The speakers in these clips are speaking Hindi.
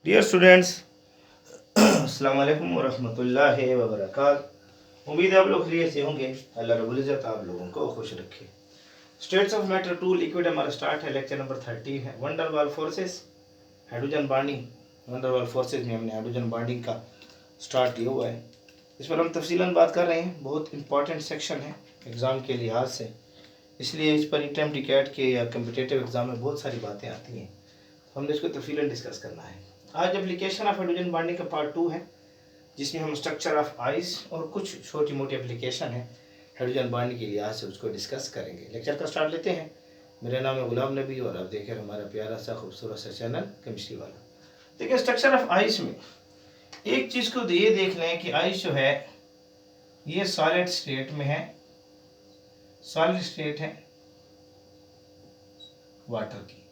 डियर स्टूडेंट्स, अस्सलाम वालेकुम वरहमतुल्लाहि वबरकातुहू। उम्मीद है आप लोग खैरियत से होंगे। अल्लाह रब्बुल इज़्ज़त आप लोगों को खुश रखे। स्टेट्स ऑफ मैटर 2 लिक्विड हमारा स्टार्ट है। लेक्चर नंबर 13 है वंडर वाल फोर्सेस, हाइड्रोजन बॉन्डिंग। वंडर वाल फोर्सेस में हमने हाइड्रोजन बॉन्डिंग का स्टार्ट लिया हुआ है। इस पर हम तफसीलन बात कर रहे हैं। बहुत इंपॉर्टेंट सेक्शन है एग्ज़ाम के लिहाज से, इसलिए इस पर अटेम्प्ट टिकट के या कम्पिटेटिव एग्ज़ाम में बहुत सारी बातें आती हैं, तो हमने इसको तफसीलन डिस्कस करना है। आज एप्लीकेशन ऑफ हाइड्रोजन बॉन्डिंग का पार्ट 2 है, जिसमें हम स्ट्रक्चर ऑफ आइस और कुछ छोटी मोटी एप्लीकेशन है हाइड्रोजन बॉन्डिंग के लिहाज से उसको डिस्कस करेंगे। लेक्चर का स्टार्ट लेते हैं। मेरा नाम है गुलाम नबी और आप देख रहे हैं हमारा प्यारा सा खूबसूरत सा चैनल केमिस्ट्री वाला। देखिए, स्ट्रक्चर ऑफ आइस में एक चीज़ को ये देख लें कि आइस जो है ये सॉलिड स्टेट में है। सॉलिड स्टेट है वाटर की,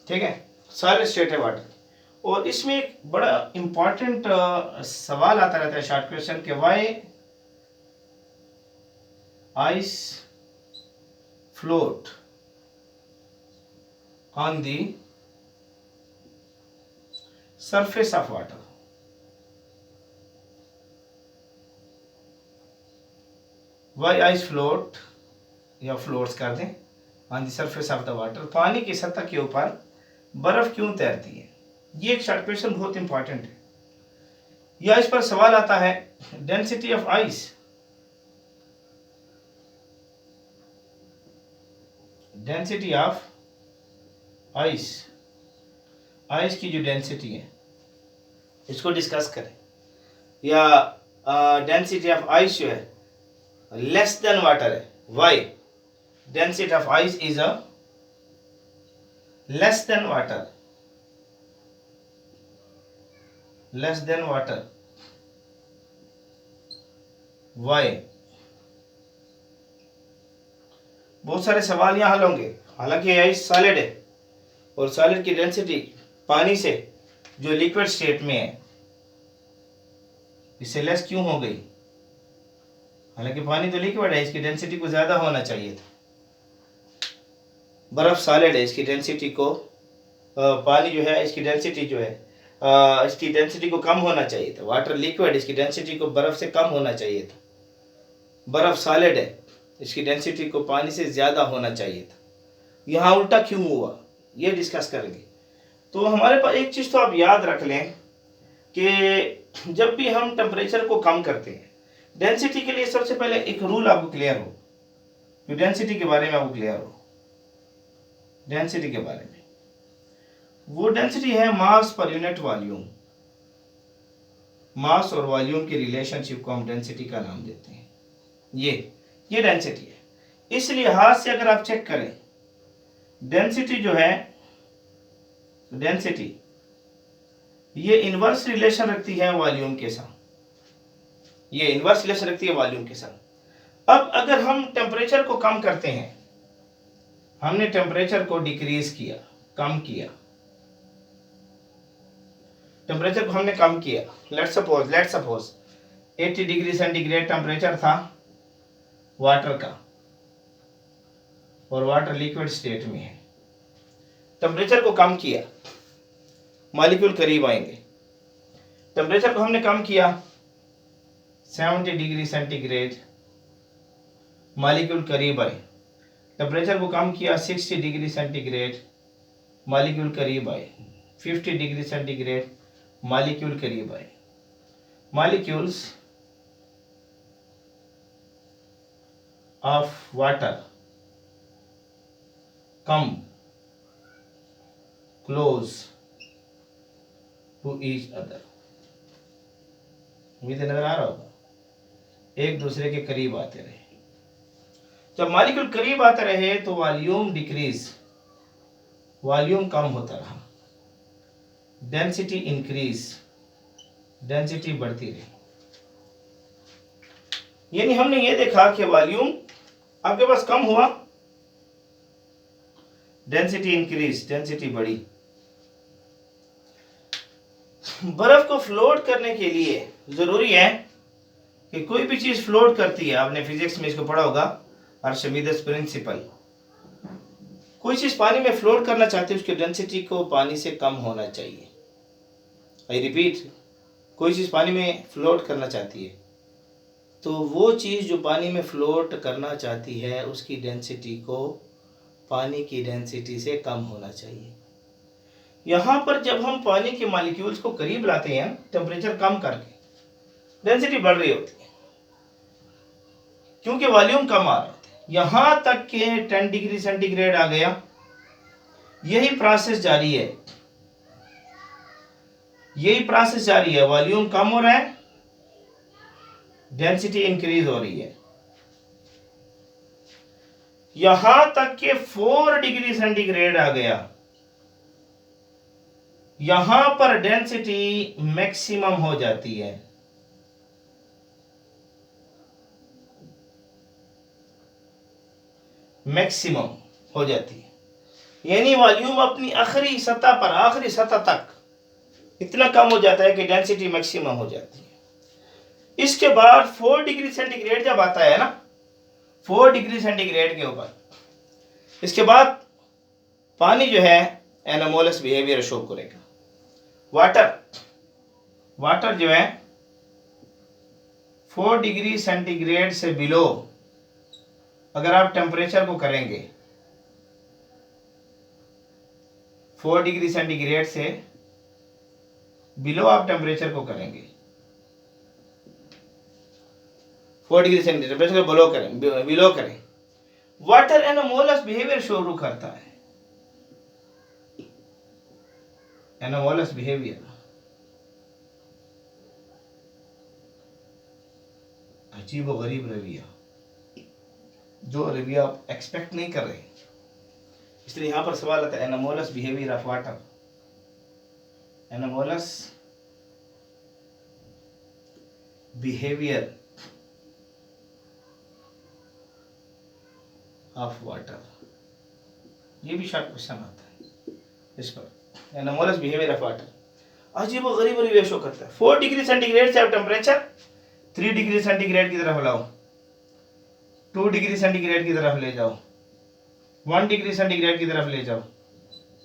ठीक है, सॉलिड स्टेट है वाटर। और इसमें एक बड़ा इंपॉर्टेंट सवाल आता रहता है, शॉर्ट क्वेश्चन के why ice float on the surface of water. Why ice float या फ्लोट्स कर दें on the surface of the water, पानी की सतह के ऊपर बर्फ क्यों तैरती है। ये एक शॉर्ट क्वेश्चन बहुत इंपॉर्टेंट है। या इस पर सवाल आता है density of ice. Density of ice, ice की जो डेंसिटी है इसको डिस्कस करें। या डेंसिटी ऑफ आइस जो है लेस देन वाटर है। Why density of ice is a less than water, less than water. Why, बहुत सारे सवाल यहाँ हल होंगे। हालांकि आइस सॉलिड है और सॉलिड की डेंसिटी पानी से जो लिक्विड स्टेट में है इससे लेस क्यों हो गई। हालांकि पानी तो लिक्विड है, इसकी डेंसिटी को ज्यादा होना चाहिए था। बर्फ सॉलिड है, इसकी डेंसिटी को पानी जो है इसकी डेंसिटी जो है इसकी डेंसिटी को कम होना चाहिए था। वाटर लिक्विड, इसकी डेंसिटी को बर्फ से कम होना चाहिए था। बर्फ सॉलिड है, इसकी डेंसिटी को पानी से ज़्यादा होना चाहिए था। यहाँ उल्टा क्यों हुआ ये डिस्कस करेंगे। तो हमारे पास एक चीज़ तो आप याद रख लें कि जब भी हम टेम्परेचर को कम करते हैं डेंसिटी के लिए, सबसे पहले एक रूल आपको क्लियर हो, तो डेंसिटी के बारे में आपको क्लियर हो। डेंसिटी के बारे में, वो डेंसिटी है मास पर यूनिट वॉल्यूम। मास और वॉल्यूम की रिलेशनशिप को हम डेंसिटी का नाम देते हैं। ये डेंसिटी है। इस लिहाज से अगर आप चेक करें डेंसिटी जो है, डेंसिटी ये इनवर्स रिलेशन रखती है वॉल्यूम के साथ। ये इनवर्स रिलेशन रखती है वॉल्यूम के साथ। अब अगर हम टेम्परेचर को कम करते हैं, हमने टेम्परेचर को डिक्रीज किया, कम किया, टेम्परेचर को हमने कम किया। Let's suppose 80 degree centigrade temperature था वाटर का और वाटर लिक्विड स्टेट में है। टेम्परेचर को कम किया, मॉलिक्यूल करीब आएंगे। टेम्परेचर को हमने कम किया 70 डिग्री सेंटीग्रेड, मॉलिक्यूल करीब आए। टेम्परेचर को कम किया 60 डिग्री सेंटीग्रेड, मॉलिक्यूल करीब आए। 50 डिग्री सेंटीग्रेड, मॉलिक्यूल करीब आए। Molecules of water come close to each other. मुझे नजर आ रहा होगा, एक दूसरे के करीब आते रहे। जब मॉलिक्यूल करीब आते रहे तो वॉल्यूम डिक्रीज, वॉल्यूम कम होता रहा। डेंसिटी इंक्रीज, डेंसिटी बढ़ती रही। यानी हमने ये देखा कि वॉल्यूम आपके पास कम हुआ, डेंसिटी इंक्रीज, डेंसिटी बढ़ी। बर्फ को फ्लोट करने के लिए जरूरी है कि कोई भी चीज फ्लोट करती है, आपने फिजिक्स में इसको पढ़ा होगा, आर्शिमिदस प्रिंसिपल। कोई चीज़ पानी में फ्लोट करना चाहती है, उसकी डेंसिटी को पानी से कम होना चाहिए। आई रिपीट, कोई चीज़ पानी में फ्लोट करना चाहती है तो वो चीज़ जो पानी में फ्लोट करना चाहती है उसकी डेंसिटी को पानी की डेंसिटी से कम होना चाहिए। यहाँ पर जब हम पानी के मॉलिक्यूल्स को करीब लाते हैं टेम्परेचर कम करके, डेंसिटी बढ़ रही होती है क्योंकि वॉल्यूम कम आ रहा होता है। यहाँ तक के 10 डिग्री सेंटीग्रेड आ गया, यही प्रोसेस जारी है, यही प्रोसेस जारी है। वॉल्यूम कम हो रहा है, डेंसिटी इंक्रीज हो रही है। यहां तक के 4 डिग्री सेंटीग्रेड आ गया, यहां पर डेंसिटी मैक्सिमम हो जाती है। मैक्सिमम हो जाती है यानी वॉल्यूम अपनी आखिरी सतह पर, आखिरी सतह तक इतना कम हो जाता है कि डेंसिटी मैक्सिमम हो जाती है। इसके बाद 4 डिग्री सेंटीग्रेड जब आता है ना, 4 डिग्री सेंटीग्रेड के ऊपर, इसके बाद पानी जो है एनामोलस बिहेवियर शो करेगा। वाटर जो है 4 डिग्री सेंटीग्रेड से बिलो अगर आप टेम्परेचर को करेंगे, 4 डिग्री सेंटीग्रेड से बिलो आप टेम्परेचर को करेंगे, 4 डिग्री सेंटीग्रेड टेम्परेचर को बिलो करें, वाटर एनामोलस बिहेवियर शुरू करता है। एनामोलस बिहेवियर अजीब और गरीब रवैया, जो रवैया आप एक्सपेक्ट नहीं कर रहे, इसलिए यहां पर सवाल आता है anomalous behaviour of water. Anomalous behaviour of water, ये भी शॉर्ट क्वेश्चन आता है इस पर। एनामोलस बिहेवियर ऑफ वाटर अजीब और गरीब रवैया शो करता है। 4 डिग्री सेंटीग्रेड से आप टेम्परेचर 3 डिग्री सेंटीग्रेड की तरफ लाओ, 2 डिग्री सेंटीग्रेड की तरफ ले जाओ, 1 डिग्री सेंटीग्रेड की तरफ ले जाओ,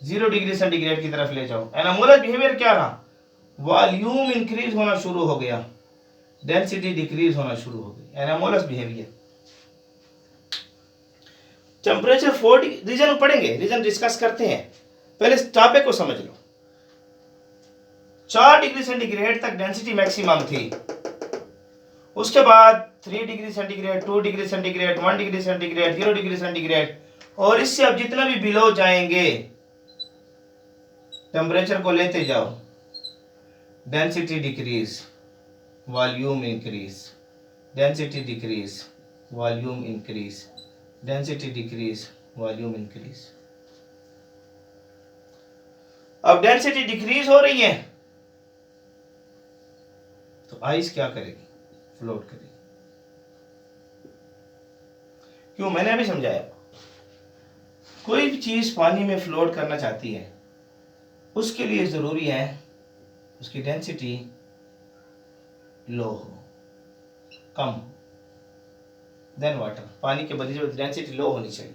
0 डिग्री सेंटीग्रेड की तरफ ले जाओ। एनामोलस बिहेवियर क्या रहा? वॉल्यूम इंक्रीज होना शुरू हो गया, डेंसिटी डिक्रीज होना शुरू हो गई। Anomalous behaviour. टेम्परेचर 4 रीजन पढ़ेंगे, रीजन डिस्कस करते हैं, पहले टॉपिक को समझ लो। 4 डिग्री सेंटीग्रेड तक डेंसिटी मैक्सिमम थी, उसके बाद 3 degree centigrade, 2 degree centigrade, 1 degree centigrade, 0 degree centigrade, और इससे अब जितना भी बिलो जाएंगे टेम्परेचर को लेते जाओ, density decrease, volume increase, density decrease, volume increase, density decrease, volume increase. अब डेंसिटी डिक्रीज हो रही है तो आइस क्या करेगी? फ्लोट करेगी। क्यों? मैंने अभी समझाया, कोई भी चीज पानी में फ्लोट करना चाहती है उसके लिए जरूरी है उसकी डेंसिटी लो हो, कम हो, देन वाटर। पानी के बदले डेंसिटी लो होनी चाहिए।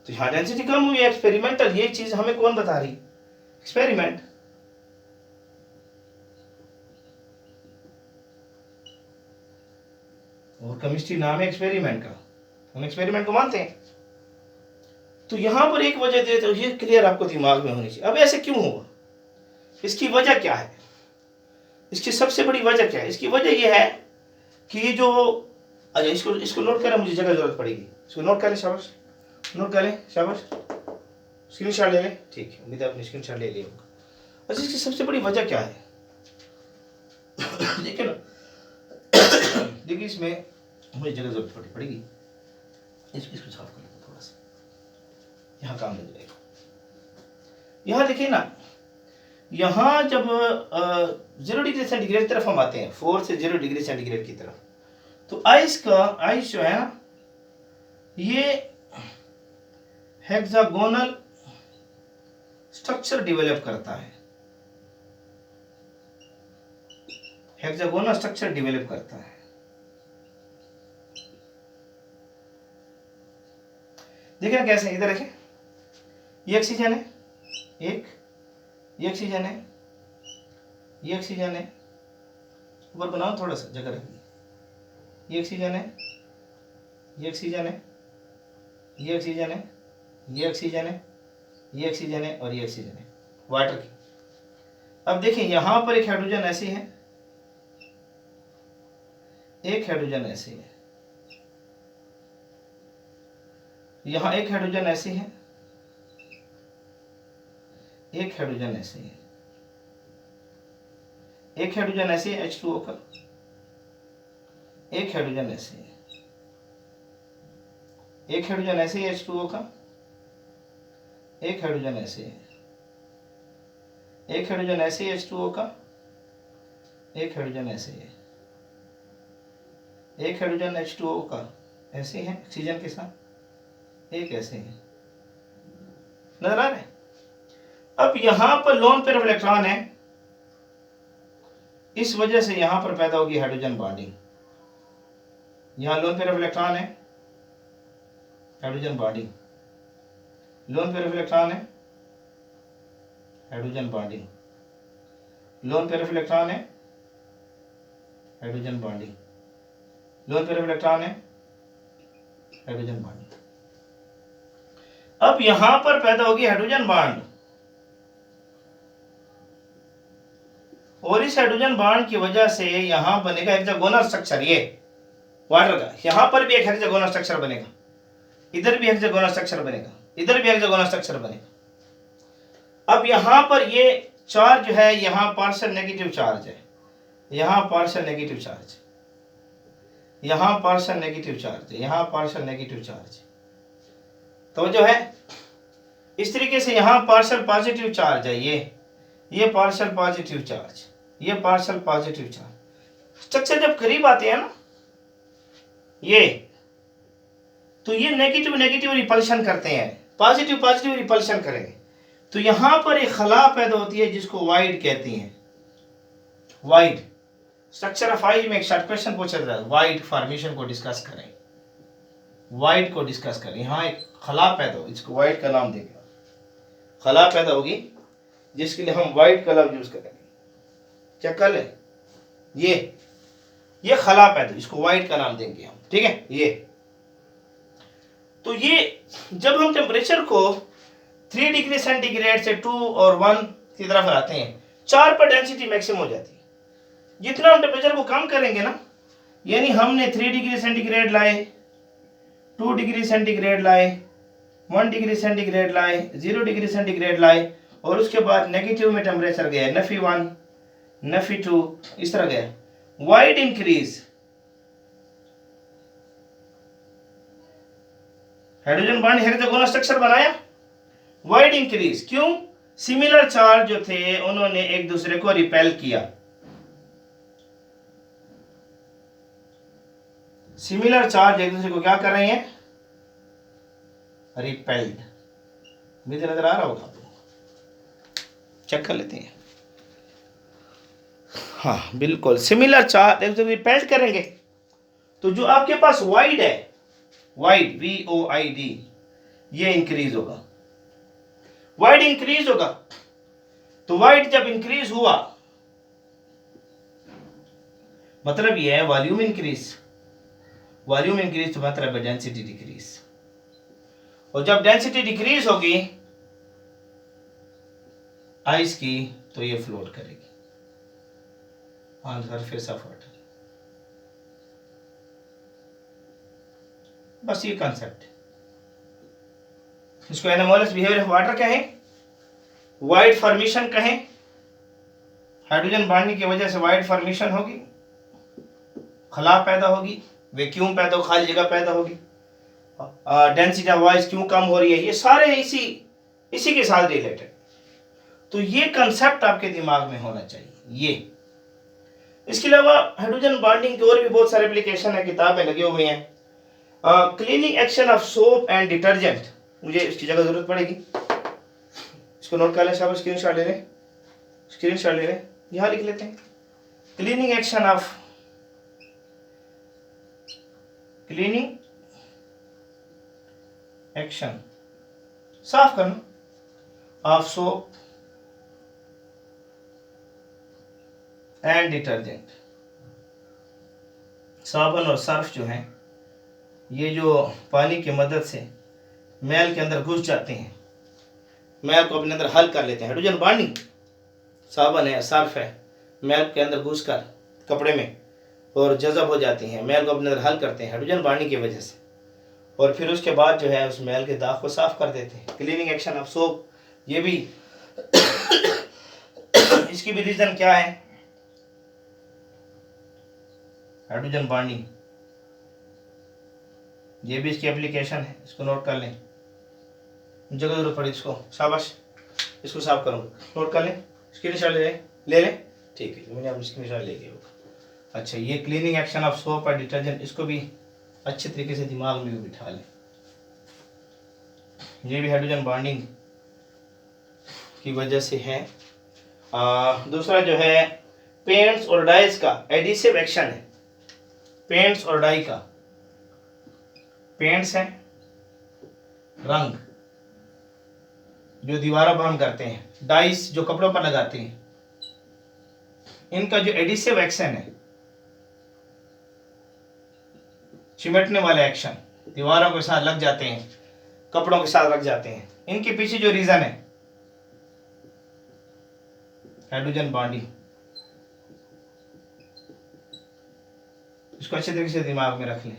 तो यहां डेंसिटी कम हुई, एक्सपेरिमेंटल। ये चीज हमें कौन बता रही? एक्सपेरिमेंट। और केमिस्ट्री नाम है एक्सपेरिमेंट का, हम एक्सपेरिमेंट को मानते हैं। तो यहां पर एक वजह दे, तो ये क्लियर आपको दिमाग में होनी चाहिए। अब ऐसे क्यों हुआ? इसकी वजह क्या है? इसकी सबसे बड़ी वजह क्या है? इसकी वजह यह है कि जो, अच्छा इसको नोट करें, मुझे जगह जरूरत पड़ेगी। इसको नोट करें, शाबाश, नोट करें, शाबाश, स्क्रीनशॉट ले लें। ठीक है, उम्मीद है आपने स्क्रीनशॉट ले लिया होगा। अच्छा, इसकी सबसे बड़ी वजह क्या है? देखिए ना, देखिए इसमें मुझे जगह जरूरत पड़ेगी। इसको साफ कर लेते थोड़ा सा, यहाँ काम लग जाएगा। यहाँ देखिए ना, यहाँ जब 0 डिग्री सेंटीग्रेड की तरफ हम आते हैं, 4 से 0 डिग्री सेंटीग्रेड की तरफ, तो आइस जो है ना, ये हेक्सागोनल स्ट्रक्चर डेवलप करता है। हेक्सागोनल स्ट्रक्चर डेवलप करता है। देखिए कैसे, इधर देखिए, ये ऑक्सीजन है, एक, ये ऑक्सीजन है, ये ऑक्सीजन है, ऊपर बनाओ थोड़ा सा जगह रखिए, ये ऑक्सीजन है, ये ऑक्सीजन है, ये ऑक्सीजन है, ये ऑक्सीजन है, ये ऑक्सीजन है और ये ऑक्सीजन है वाटर की। अब देखिए यहां पर एक हाइड्रोजन ऐसी है, एक हाइड्रोजन ऐसी है, यहां एक हाइड्रोजन ऐसी है, एक हाइड्रोजन ऐसी है, एक हाइड्रोजन ऐसी है H2O का, एक हाइड्रोजन ऐसी है, एक हाइड्रोजन ऐसे है H2O का, एक हाइड्रोजन ऐसे है, एक हाइड्रोजन ऐसे है H2O का, एक हाइड्रोजन ऐसे है, एक हाइड्रोजन H2O का ऐसे है ऑक्सीजन के साथ, एक ऐसे है, नजर आ रहा है। अब यहां पर लोन पेयर ऑफ इलेक्ट्रॉन है, इस वजह से यहां पर पैदा होगी हाइड्रोजन बॉन्डिंग। यहां लोन पेयर ऑफ इलेक्ट्रॉन है, hydrogen bonding, lone pair of electron है, hydrogen bonding, lone pair of electron है, hydrogen bonding, lone pair of electron है, हाइड्रोजन बॉन्डिंग। अब यहां पर पैदा होगी हाइड्रोजन बॉन्ड, और इस हाइड्रोजन बॉन्ड की वजह से यहां बनेगा हेक्सागोनल स्ट्रक्चर, ये वाटर का, यहां पर भी एक हेक्सागोनल स्ट्रक्चर बनेगा, इधर भी हेक्सागोनल स्ट्रक्चर बनेगा, इधर भी हेक्सागोनल स्ट्रक्चर बनेगा। अब यहां पर ये चार्ज जो है, यहां पार्शियल नेगेटिव चार्ज है, यहां पार्शियल नेगेटिव चार्ज, यहां पार्शियल नेगेटिव चार्ज है, यहां पार्शियल नेगेटिव चार्ज, तो जो है इस तरीके से यहां पार्शियल पॉजिटिव चार्ज है, ये पार्शियल पॉजिटिव चार्ज, ये पार्शियल पॉजिटिव चार्ज। स्ट्रक्चर जब करीब आते हैं ना ये, तो ये नेगेटिव नेगेटिव रिपल्शन करते हैं, पॉजिटिव पॉजिटिव रिपल्शन करेंगे, तो यहां पर एक खला पैदा होती है जिसको वाइड कहते हैं। वाइड स्ट्रक्चर ऑफ आइज में एक शॉर्ट क्वेश्चन पूछा जाता है, वाइड फॉर्मेशन को डिस्कस करें, वाइड को डिस्कस करें। यहां एक खला पैदा हो, इसको वाइड का नाम देंगे, खला पैदा होगी जिसके लिए हम वाइड का लफ्ज यूज करेंगे। क्या कल है ये खला पैदा, इसको वाइड का नाम देंगे हम, ठीक है। ये तो ये जब हम टेम्परेचर को 3 डिग्री सेंटीग्रेड से 2 और 1 की तरफ लाते हैं, 4 पर डेंसिटी मैक्सिमम हो जाती है। जितना हम टेम्परेचर को कम करेंगे ना, यानी हमने 3 डिग्री सेंटीग्रेड लाए, 2 डिग्री सेंटीग्रेड लाए, 1 डिग्री सेंटीग्रेड लाए, 0 डिग्री सेंटीग्रेड लाए, और उसके बाद नेगेटिव में टेम्परेचर गया, -1, -2, इस तरह गया, wide increase, hydrogen bond hexagonal structure बनाया, वाइड इंक्रीज, क्यों? सिमिलर चार्ज जो थे उन्होंने एक दूसरे को रिपेल किया, सिमिलर चार्ज एक दूसरे को क्या कर रहे हैं? रिपेल्ड। मुझे नजर आ रहा होगा, चेक कर लेते हैं। हाँ बिल्कुल, सिमिलर चार्ज एक दूसरे को रिपेल्ड करेंगे, तो जो आपके पास वाइड है, वाइड VOID, ये इंक्रीज होगा, वाइड इंक्रीज होगा। तो वाइड जब इंक्रीज हुआ मतलब ये है वॉल्यूम इंक्रीज, वॉल्यूम इंक्रीज तो मतलब है डेंसिटी डिक्रीज, और जब डेंसिटी डिक्रीज होगी आइस की तो ये फ्लोट करेगी ऑन सरफेस ऑफ वाटर। बस ये कॉन्सेप्ट है, इसको एनोमोलस बिहेवियर ऑफ वाटर कहें, वाइड फॉर्मेशन कहें, हाइड्रोजन बॉन्डिंग की वजह से वाइड फॉर्मेशन होगी, खला पैदा होगी, वैक्यूम पैदा हो, खाली जगह पैदा होगी, डेंसिटी ऑफ वॉइस क्यों कम हो रही है, ये सारे इसी के साथ रिलेटेड। तो ये कंसेप्ट आपके दिमाग में होना चाहिए। ये इसके अलावा हाइड्रोजन बॉन्डिंग के और भी बहुत सारे एप्लीकेशन है, किताबें लगे हुए हैं। Cleaning action of soap and detergent, मुझे इसकी जगह जरूरत पड़ेगी, इसको नोट कर लें, सब स्क्रीनशॉट ले लें, स्क्रीनशॉट ले लें, यहां लिख लेते हैं। Cleaning action of, cleaning action, साफ करना, ऑफ सोप एंड डिटर्जेंट। साबुन और सर्फ जो हैं ये जो पानी की मदद से मैल के अंदर घुस जाते हैं, मैल को अपने अंदर हल कर लेते हैं। हाइड्रोजन बॉन्डिंग साबुन है, सर्फ है, मैल के अंदर घुस कर कपड़े में और जज़ब हो जाती हैं, मैल को अपने अंदर हल करते हैं हाइड्रोजन बॉन्डिंग की वजह से। और फिर उसके बाद जो है उस मैल के दाग को साफ कर देते हैं। क्लीनिंग एक्शन ऑफ सोप, ये भी इसकी भी रीजन क्या है, हाइड्रोजन बॉन्डिंग, ये भी इसकी एप्लीकेशन है, इसको नोट कर लें। जगह जरूरत पड़ी इसको, शाबाश, इसको साफ करूँ, नोट कर लें, स्क्रीनशॉट ले लें, ठीक है, मैंने अब स्क्रीनशॉट ले लिया होगा। अच्छा, ये क्लीनिंग एक्शन ऑफ सोप और डिटर्जेंट, इसको भी अच्छे तरीके से दिमाग में भी बिठा लें। ये भी हाइड्रोजन बॉन्डिंग की वजह से है। दूसरा जो है पेंट्स और डाइज का एडिसिव एक्शन है। पेंट्स और डाई का, पेंट्स है रंग जो दीवारों पर हम करते हैं, डाइस जो कपड़ों पर लगाते हैं, इनका जो एडिसिव एक्शन है, चिमटने वाले एक्शन, दीवारों के साथ लग जाते हैं, कपड़ों के साथ लग जाते हैं, इनके पीछे जो रीजन है हाइड्रोजन बॉन्डिंग। इसको अच्छे तरीके से दिमाग में रख लें।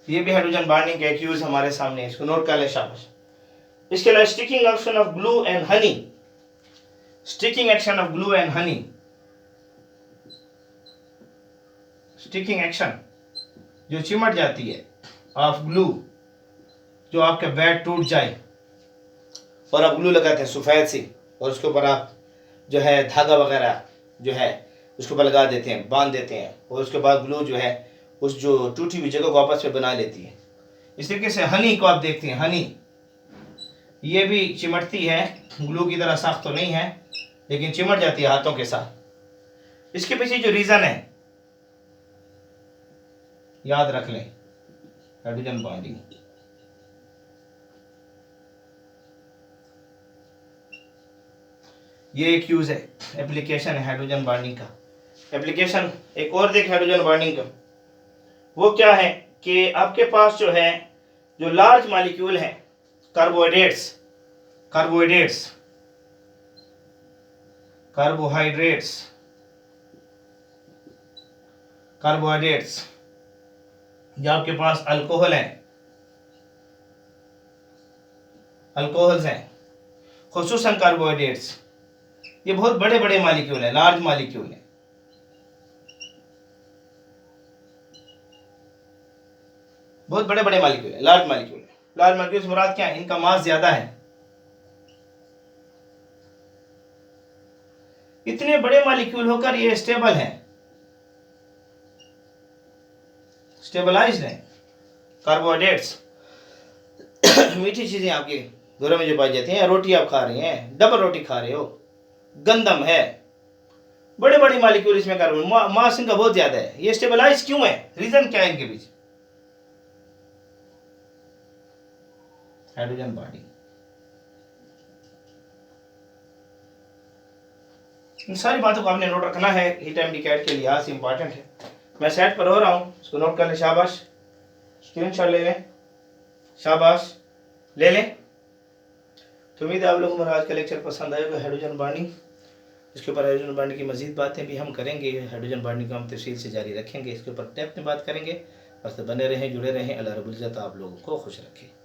ये भी हाइड्रोजन बॉन्डिंग का एक यूज हमारे सामने है, इसको नोट कर ले, शाबाश। इसके अलावा sticking action of glue and honey, sticking action of glue and honey, sticking action जो चिमट जाती है ऑफ ग्लू, जो आपके बैट टूट जाए और आप ग्लू लगाते हैं सफेद से, और उसके ऊपर आप जो है धागा वगैरह जो है उसके ऊपर लगा देते हैं, बांध देते हैं, और उसके बाद ग्लू जो है उस जो टूटी हुई जगह को आपस में बना लेती है। इस तरीके से हनी को आप देखते हैं, हनी ये भी चिमटती है, ग्लू की तरह सख्त तो नहीं है लेकिन चिमट जाती है हाथों के साथ। इसके पीछे जो रीजन है याद रख लें, हाइड्रोजन बॉन्डिंग। ये एक यूज है, एप्लीकेशन है हाइड्रोजन बॉन्डिंग का। एप्लीकेशन एक और देख हाइड्रोजन बॉन्डिंग का, वो क्या है कि आपके पास जो है जो लार्ज मॉलिक्यूल है, कार्बोहाइड्रेट्स कार्बोहाइड्रेट्स कार्बोहाइड्रेट्स कार्बोहाइड्रेट्स जो आपके पास अल्कोहल है, अल्कोहल्स हैं, खुसूसन कार्बोहाइड्रेट्स, ये बहुत बड़े बड़े मॉलिक्यूल है, लार्ज मॉलिक्यूल है। बहुत बड़े बड़े मॉलिक्यूल है, लार्ज मॉलिक्यूल है। लार्ज मॉलिक्यूल से मुराद क्या है, इनका मास ज्यादा है। इतने बड़े मॉलिक्यूल होकर ये स्टेबल है, स्टेबलाइज्ड है। कार्बोहाइड्रेट्स मीठी चीजें आपके घरों में जो पाई जाती हैं, रोटी आप खा रहे हैं, डबल रोटी खा रहे हो, गंदम है, बड़े बड़े मॉलिक्यूल इसमें कार्बन, मास इनका बहुत ज्यादा है। ये स्टेबलाइज क्यों है, रीजन क्या है इनके पीछे, हाइड्रोजन बॉन्डिंग। इन सारी बातों को आपने नोट रखना है, हीट एंड डिकैड के लिहाज से इंपॉर्टेंट है। मैं सेट पर हो रहा हूँ, इसको नोट कर ले, शाबाश, स्क्रीनशॉट ले लें, शाबाश, ले लें। तो उम्मीद है आप लोगों को आज का लेक्चर पसंद आएगा, हाइड्रोजन बॉन्डिंग। इसके ऊपर हाइड्रोजन बॉन्डिंग की मजीद बातें भी हम करेंगे, हाइड्रोजन बॉन्डिंग को हम तफसील से जारी रखेंगे, इसके ऊपर डेप्थ में बात करेंगे। बस बने रहें, जुड़े रहें। अल्लाह रब्बुल इज्जत आप लोगों को खुश रखे।